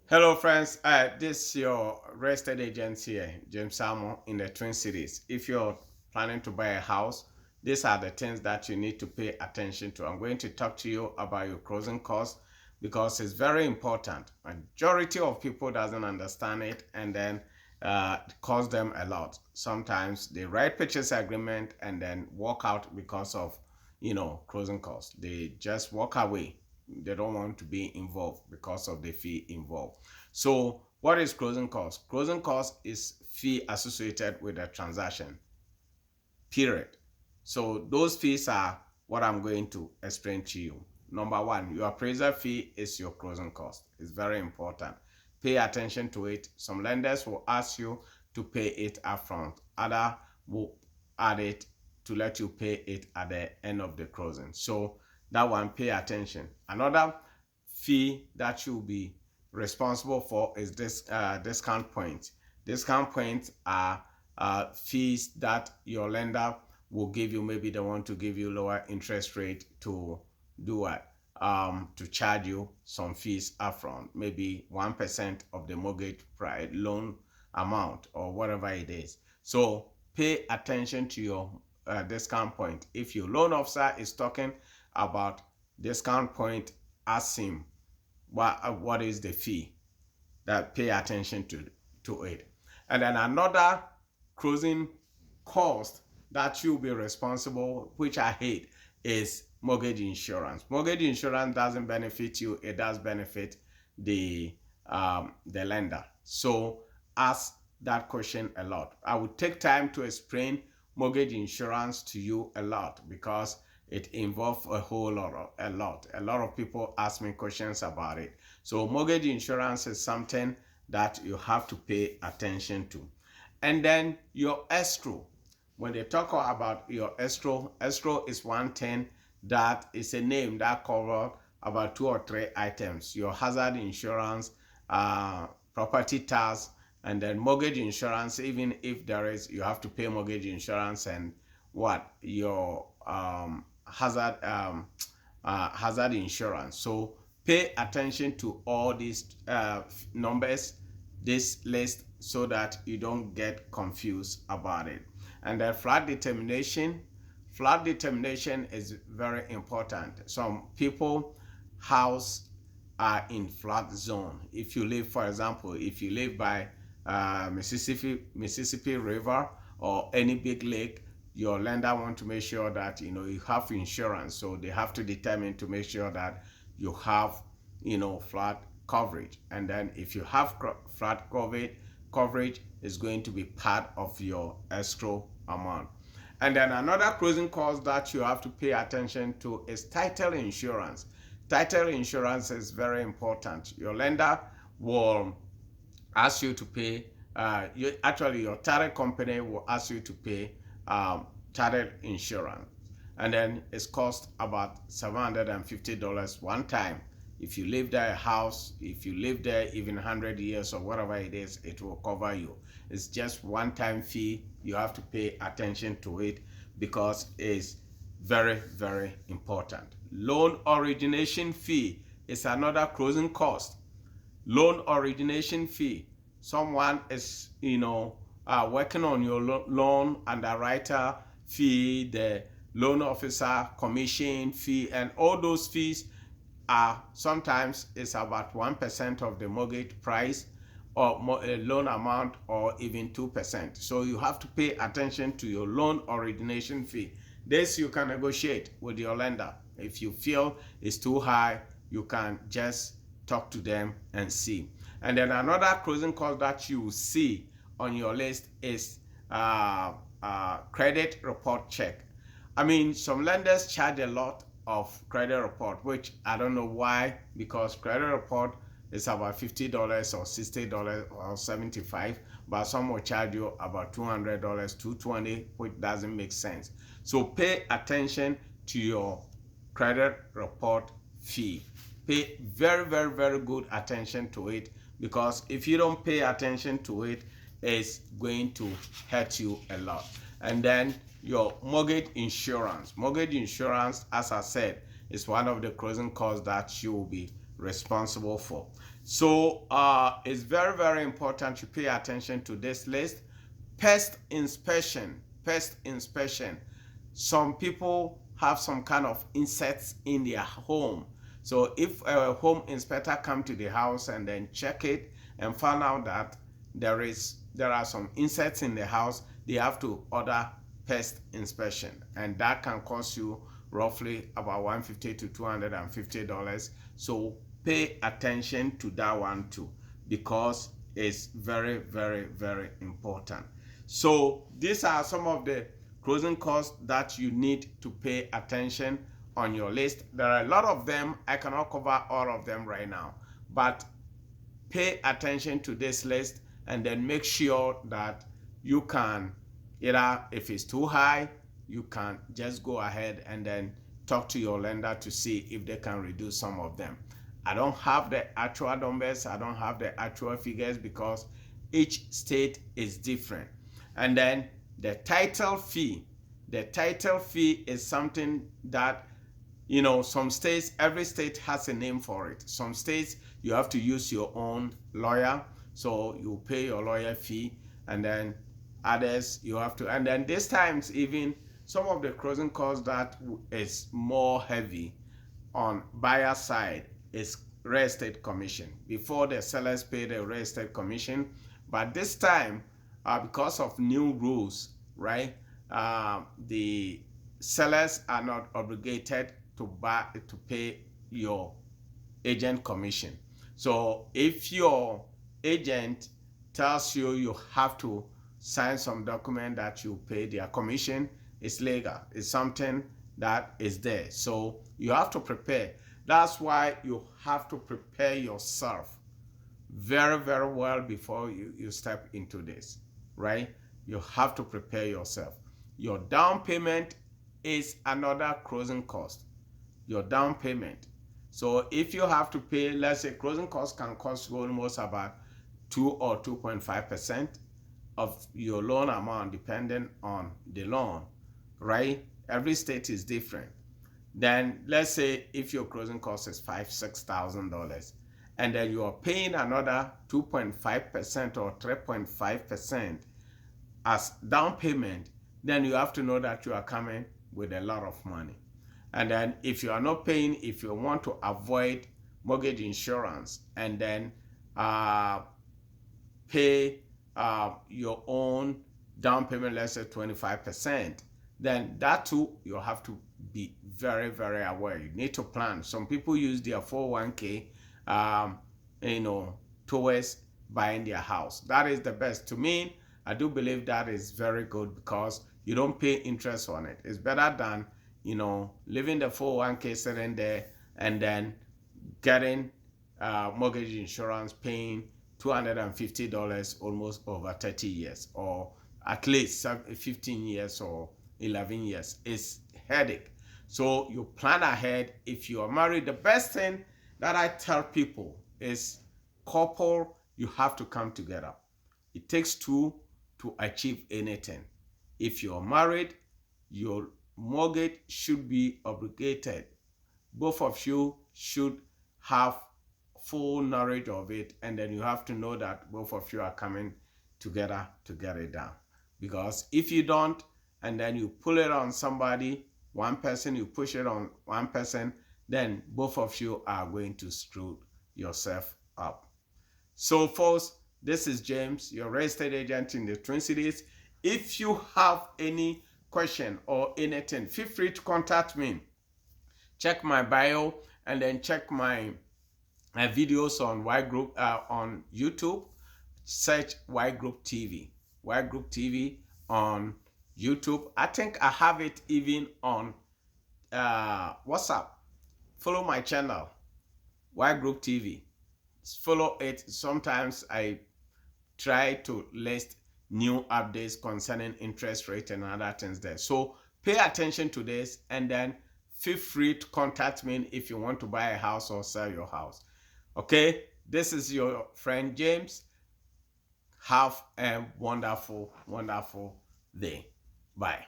Hello, friends. This is your real estate agent here, James Samo, in the Twin Cities. If you're planning to buy a house, these are the things that you need to pay attention to. I'm going to talk to you about your closing costs because it's very important. Majority of people doesn't understand it, and then it costs them a lot. Sometimes they write purchase agreement and then walk out because of closing costs. They just walk away. They don't want to be involved because of the fee involved. So what is closing cost? Closing cost is fee associated with a transaction, period. So those fees are what I'm going to explain to you. Number one, your appraisal fee is your closing cost. It's very important. Pay attention to it. Some lenders will ask you to pay it upfront. Other will add it to let you pay it at the end of the closing. So that one, pay attention. Another fee that you'll be responsible for is this discount points. Discount points are fees that your lender will give you. Maybe they want to give you lower interest rate to do what? To charge you some fees upfront, maybe 1% of the mortgage price loan amount or whatever it is. So pay attention to your discount point. If your loan officer is talking about discount point, ask him what is the fee, that pay attention to it. And then another closing cost that you'll be responsible, which I hate, is mortgage insurance. Mortgage insurance doesn't benefit you, it does benefit the lender. So ask that question a lot. I would take time to explain mortgage insurance to you a lot because it involves a lot. A lot of people ask me questions about it. So mortgage insurance is something that you have to pay attention to. And then your escrow. When they talk about your escrow is one thing that is a name that covers about two or three items: your hazard insurance, property tax, and then mortgage insurance. Even if there is, you have to pay mortgage insurance and what your hazard insurance. So pay attention to all these numbers, this list, so that you don't get confused about it. And then flood determination. Flood determination is very important. Some people house are in flood zone. If you live, for example, if you live by Mississippi River or any big lake, your lender want to make sure that you have insurance. So they have to determine to make sure that you have flood coverage. And then if you have flood coverage is going to be part of your escrow amount. And then another closing cost that you have to pay attention to is title insurance. Title insurance is very important. Your lender will ask you to pay, your title company will ask you to pay title insurance. And then it's cost about $750 one time. If you live there a house, if you live there even 100 years or whatever it is, it will cover you. It's just one time fee. You have to pay attention to it because it's very, very important. Loan origination fee is another closing cost. Loan origination fee. Someone is working on your loan, underwriter fee, the loan officer commission fee, and all those fees are sometimes it's about 1% of the mortgage price or loan amount, or even 2%. So you have to pay attention to your loan origination fee. This you can negotiate with your lender. If you feel it's too high, you can just talk to them and see. And then another closing cost that you see on your list is credit report check. I mean, some lenders charge a lot of credit report, which I don't know why, because credit report is about $50 or $60 or $75, but some will charge you about $200, $220, which doesn't make sense. So pay attention to your credit report fee. Pay very, very, very good attention to it, because if you don't pay attention to it, it's going to hurt you a lot. And then your mortgage insurance. Mortgage insurance, as I said, is one of the closing costs that you will be responsible for. So it's very, very important to pay attention to this list. Pest inspection. Pest inspection. Some people have some kind of insects in their home. So if a home inspector come to the house and then check it and find out that there are some insects in the house, they have to order pest inspection, and that can cost you roughly about $150 to $250. So pay attention to that one too, because it's very, very, very important. So these are some of the closing costs that you need to pay attention on your list. There are a lot of them. I cannot cover all of them right now, but pay attention to this list and then make sure that you can, either if it's too high, you can just go ahead and then talk to your lender to see if they can reduce some of them. I don't have the actual numbers, I don't have the actual figures, because each state is different. And then the title fee. The title fee is something that, you know, some states, every state has a name for it. Some states you have to use your own lawyer, so you pay your lawyer fee, and then others you have to, and then this times even some of the closing costs that is more heavy on buyer side is real estate commission. Before, the sellers pay the real estate commission, but this time because of new rules, right, the sellers are not obligated to pay your agent commission. So if your agent tells you you have to sign some document that you pay their commission, it's legal. It's something that is there. So you have to prepare. That's why you have to prepare yourself very, very well before you step into this, right? You have to prepare yourself. Your down payment is another closing cost. Your down payment. So if you have to pay, let's say closing costs can cost you almost about 2 or 2.5% of your loan amount, depending on the loan, right? Every state is different. Then let's say if your closing cost is $5,000-$6,000, and then you are paying another 2.5% or 3.5% as down payment, then you have to know that you are coming with a lot of money. And then if you are not paying, if you want to avoid mortgage insurance and then pay your own down payment, let's say 25%, then that too, you have to be very, very aware. You need to plan. Some people use their 401k, towards buying their house. That is the best. To me, I do believe that is very good, because you don't pay interest on it. It's better than, leaving the 401k sitting there and then getting mortgage insurance, paying $250 almost over 30 years, or at least 15 years or 11 years. It's headache. So you plan ahead. If you are married, the best thing that I tell people is, couple, you have to come together. It takes two to achieve anything. If you're married, your mortgage should be obligated. Both of you should have full knowledge of it, and then you have to know that both of you are coming together to get it done. Because if you don't, and then you pull it on somebody, one person, you push it on one person, then both of you are going to screw yourself up. So folks, this is James, your real estate agent in the Twin Cities. If you have any question or anything, feel free to contact me. Check my bio and then check my videos on Y Group on YouTube. Search Y Group TV. Y Group TV on YouTube. I think I have it even on WhatsApp. Follow my channel, Y Group TV. Follow it. Sometimes I try to list new updates concerning interest rate and other things there. So pay attention to this, and then feel free to contact me if you want to buy a house or sell your house. Okay, this is your friend James. Have a wonderful, wonderful day. Bye.